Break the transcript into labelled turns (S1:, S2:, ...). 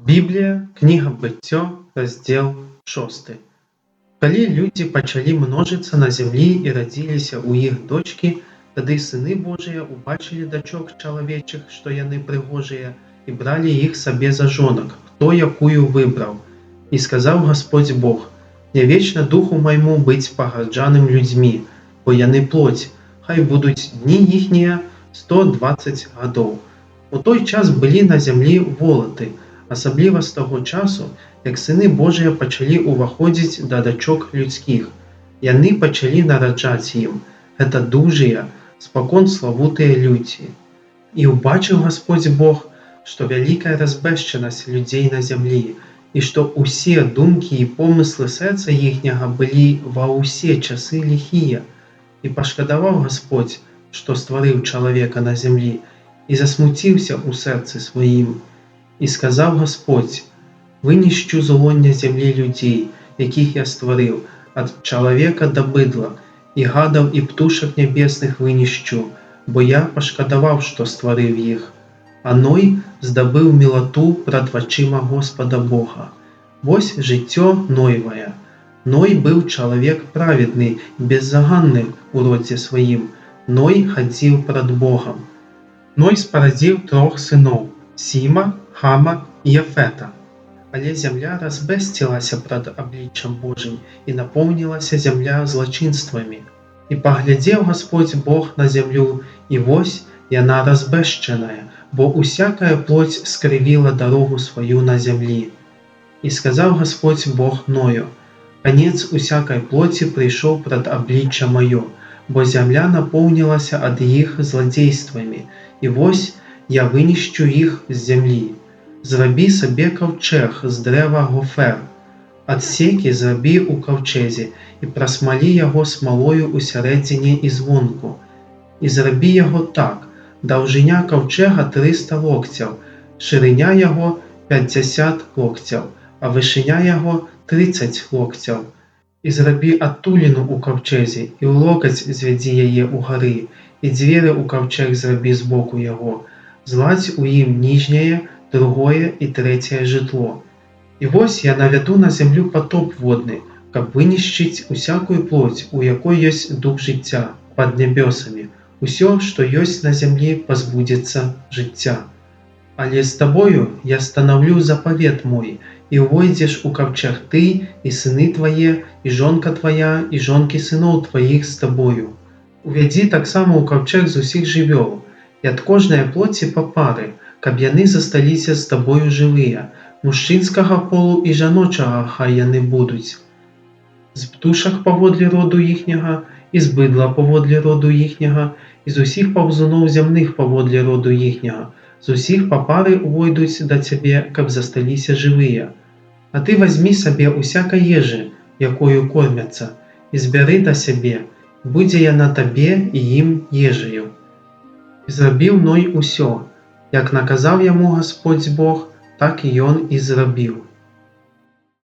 S1: Біблія, кніга Быццё, раздзел 6. Калі людзі пачалі множыцца на зямлі і радзіліся ў іх дочкі, тады сыны Божыя убачылі дачок чалавечых, што яны прыгожыя, і бралі іх сабе за жонак, хто якую выбраў. І сказаў Гасподзь Бог: «Не вечна духу майму быць пагарджаным людзьмі, бо яны плоць, хай будуць дні іхнія 120 гадоў». У той час былі на зямлі волаты, асабліва з таго часу, як сыны Божыя пачалі ўваходзіць да дачок людскіх. Яны пачалі нараджаць ім. Гэта дужыя, спакон славутыя людзі. І ўбачыў Гасподзь Бог, што вялікая разбэшчанасць людзей на зямлі, і што ўсе думкі і помыслы сэрца іхняга былі ва ўсе часы ліхія. І пашкадаваў Гасподзь, што стварыў чалавека на зямлі, і засмуціўся ў сэрцы сваім. І сказаў Гасподзь: «Вынішчу з лоння зямлі людзей, якіх я стварыў, ад чалавека да быдла, і гадаў і птушак нябесных вынішчу, бо я пашкадаваў, што стварыў іх». А Ной здабыў мілату прад вачыма Господа Бога. Вось жыццё Ноевае. Ной быў чалавек праведны, беззаганны ў родзе сваім. Ной хадзіў прад Богам. Ной спарадзіў 3 сыноў: Сіма, Хама і Яфета. Але зямля разбэсцілася прад абліччам Божым, і напоўнілася зямля злачынствамі. І паглядзеў Гасподзь Бог на зямлю, і вось яна разбэшчаная, бо усякая плоць скрывіла дарогу сваю на зямлі. І сказаў Гасподзь Бог Ною: «Канец усякай плоці прыйшоў прад аблічча маё, бо зямля напоўнілася ад іх зладзействамі, і вось я вынішчу іх з зямлі. Зрабі сабе каўчэг з дрэва гофер. Адсекі зрабі ў каўчэзе і прасмалі яго смалою ў сярэдзіне і звонку. І зрабі яго так: даўжыня каўчэга 300 локцяў, шырыня яго 50 локцяў, а вышыня яго 30 локцяў. І зрабі адтуліну ў каўчэзе, і ў локаць звядзі яе ўгары, і дзверы ў каўчэг зрабі збоку яго. Зладзь у ім ніжняе, другое і трэцяе жытло. І вось я навяду на зямлю патоп водны, каб вынішчыць усякую плоць, у якой ёсць дух жыцця, пад нябёсамі. Усё, што ёсць на зямлі, пазбудзецца жыцця. Але з табою я станаўлю запавет мой, і ўвойдзеш у каўчэг ты, і сыны твае, і жонка твая, і жонкі сыноў тваіх з табою. Увядзі таксама ў каўчэг з усіх жывёл, і ад кожнай плоці па пары, каб яны засталіся з табою жывыя, мужчынскага полу і жаночага хай яны будуць. З птушак паводле роду іхняга, і з быдла паводле роду іхняга, і з усіх паўзуноў зямных паводле роду іхняга, з усіх па пары увойдуць да цябе, каб засталіся жывыя. А ты вазьмі сабе усякай ежы, якою кормяцца, і збяры да сябе, будзе яна табе і ім ежаю». І зрабіў Ной усё, як наказаў яму Гасподзь Бог, так і ён і зрабіў.